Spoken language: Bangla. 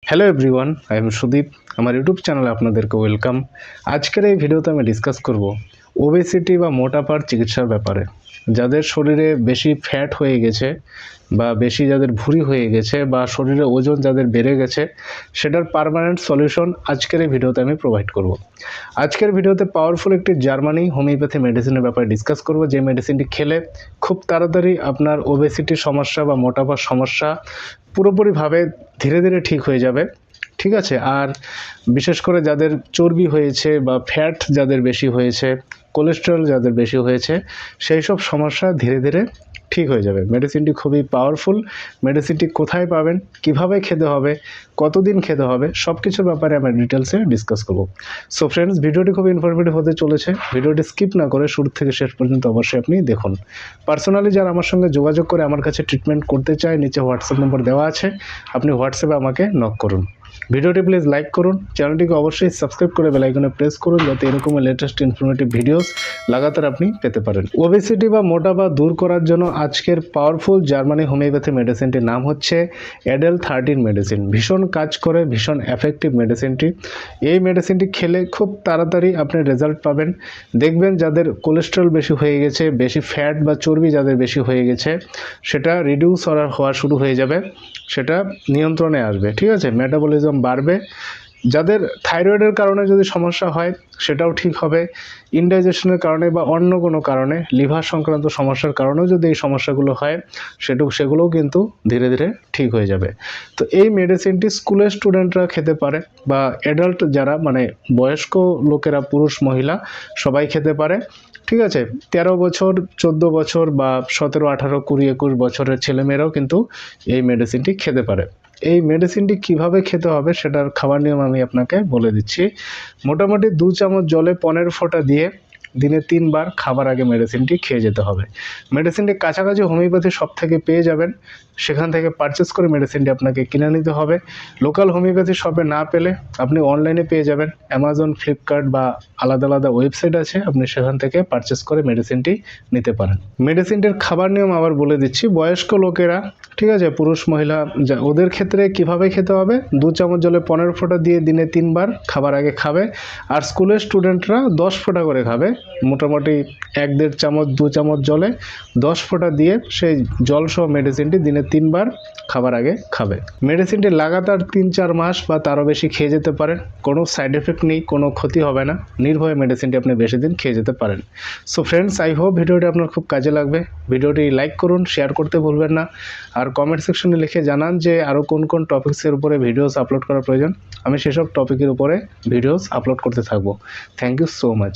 Hello everyone, I am Sudip. আমার ইউটিউব চ্যানেলে আপনাদেরকে ওয়েলকাম। আজকের এই ভিডিওতে আমি ডিসকাস করব ওবেসিটি বা মোটাপার চিকিৎসার ব্যাপারে। যাদের শরীরে বেশি ফ্যাট হয়ে গেছে বা বেশি যাদের ভুঁড়ি হয়ে গেছে বা শরীরে ওজন যাদের বেড়ে গেছে, সেটার পার্মানেন্ট সলিউশন আজকের এই ভিডিওতে আমি প্রোভাইড করব। আজকের ভিডিওতে পাওয়ারফুল একটি জার্মানি হোমিওপ্যাথি মেডিসিনের ব্যাপারে ডিসকাস করব, যে মেডিসিনটি খেলে খুব তাড়াতাড়ি আপনার ওবেসিটির সমস্যা বা মোটাপার সমস্যা পুরোপুরিভাবে ধীরে ধীরে ঠিক হয়ে যাবে। ঠিক আছে। আর বিশেষ করে যাদের চর্বি হয়েছে বা ফ্যাট যাদের বেশি হয়েছে, কোলেস্টেরল যাদের বেশি হয়েছে, সেই সব সমস্যা ধীরে ধীরে ঠিক হয়ে যাবে। মেডিসিনটি খুবই পাওয়ারফুল। মেডিসিনটি কোথায় পাবেন, কিভাবে খেতে হবে, কতদিন খেতে হবে, সব কিছুর ব্যাপারে আমরা ডিটেলসে ডিসকাস করব। সো ফ্রেন্ডস, ভিডিওটি খুব ইনফরমেটিভ হতে চলেছে। ভিডিওটি স্কিপ না করে শুরু থেকে শেষ পর্যন্ত অবশ্যই আপনি দেখুন। পার্সোনালি যারা আমার সঙ্গে যোগাযোগ করে আমার কাছে ট্রিটমেন্ট করতে চায়, নিচে হোয়াটসঅ্যাপ নম্বর দেওয়া আছে, আপনি হোয়াটসঅ্যাপে আমাকে নক করুন। ভিডিওটি প্লিজ লাইক করুন, চ্যানেলটিকে অবশ্যই সাবস্ক্রাইব করে বেল আইকনে প্রেস করুন, যাতে এরকম লেটেস্ট ইনফরমেটিভ ভিডিওস লাগাতার আপনি পেতে পারেন। ওবেসিটি বা মোটাপা দূর করার জন্য আজকের পাওয়ারফুল জার্মানি হোমিওপ্যাথি মেডিসিনটির নাম হচ্ছে অ্যাডেল-13 মেডিসিন। ভীষণ কাজ করে, ভীষণ এফেক্টিভ মেডিসিনটি। এই মেডিসিনটি খেলে খুব তাড়াতাড়ি আপনি রেজাল্ট পাবেন। দেখবেন যাদের কোলেস্টেরল বেশি হয়ে গেছে, বেশি ফ্যাট বা চর্বি যাদের বেশি হয়ে গেছে, সেটা রিডিউস হওয়া শুরু হয়ে যাবে, সেটা নিয়ন্ত্রণে আসবে। ঠিক আছে, মেটাবলিজম বাড়বে। যাদের থাইরয়েডের কারণে যদি সমস্যা হয়, সেটাও ঠিক হবে। ইনডাইজেশনের কারণে বা অন্য কোনো কারণে, লিভার সংক্রান্ত সমস্যার কারণেও যদি এই সমস্যাগুলো হয়, সেগুলোও কিন্তু ধীরে ধীরে ঠিক হয়ে যাবে। তো এই মেডিসিনটি স্কুলের স্টুডেন্টরা খেতে পারে, বা অ্যাডাল্ট যারা মানে বয়স্ক লোকেরা, পুরুষ মহিলা সবাই খেতে পারে। ঠিক আছে, 13 বছর, 14 বছর বা 17, 18, 20, 21 বছরের ছেলেমেয়েরাও কিন্তু এই মেডিসিনটি খেতে পারে। এই মেডিসিনটি কিভাবে খেতে হবে সেটার খাবার নিয়ম আমি আপনাকে বলে দিচ্ছি। মোটামুটি 2 চামচ জলে 15 ফোঁটা দিয়ে দিনে 3 বার খাবার আগে মেডিসিনটি খেয়ে যেতে হবে। মেডিসিনটি কাছাকাছি হোমিওপ্যাথি শপ থেকে পেয়ে যাবেন, সেখান থেকে পারচেস করে মেডিসিনটি আপনাকে কিনে নিতে হবে। লোকাল হোমিওপ্যাথি শপে না পেলে আপনি অনলাইনে পেয়ে যাবেন, অ্যামাজন, ফ্লিপকার্ট বা আলাদা আলাদা ওয়েবসাইট আছে, আপনি সেখান থেকে পারচেস করে মেডিসিনটি নিতে পারেন। মেডিসিনটির খাবার নিয়ম আবার বলে দিচ্ছি। বয়স্ক লোকেরা, ঠিক আছে, পুরুষ মহিলা, ওদের ক্ষেত্রে কিভাবে খেতে হবে: 2 চামচ জলে 15 ফোঁটা দিয়ে দিনে 3 বার খাবার আগে খাবে। আর স্কুলের স্টুডেন্টরা 10 ফোঁটা করে খাবে। মোটামুটি 1-1.5 চামচ, 2 চামচ জলে 10 ফোঁটা দিয়ে সেই জলসহ মেডিসিনটি দিনে 3 বার খাবার আগে খাবে। মেডিসিনটি লাগাতার 3-4 মাস বা তারও বেশি খেয়ে যেতে পারেন। কোনো সাইড এফেক্ট নেই, কোনো ক্ষতি হবে না। নির্ভয়ে মেডিসিনটি আপনি বেশি দিন খেয়ে যেতে পারেন। সো ফ্রেন্ডস, আই হোপ ভিডিওটি আপনার খুব কাজে লাগবে। ভিডিওটি লাইক করুন, শেয়ার করতে ভুলবেন না। আর কমেন্ট সেকশনে লিখে জানান যে আরও কোন কোন টপিক্সের উপরে ভিডিওস আপলোড করা প্রয়োজন। আমি সেসব টপিকের উপরে ভিডিওস আপলোড করতে থাকবো। Thank you so much.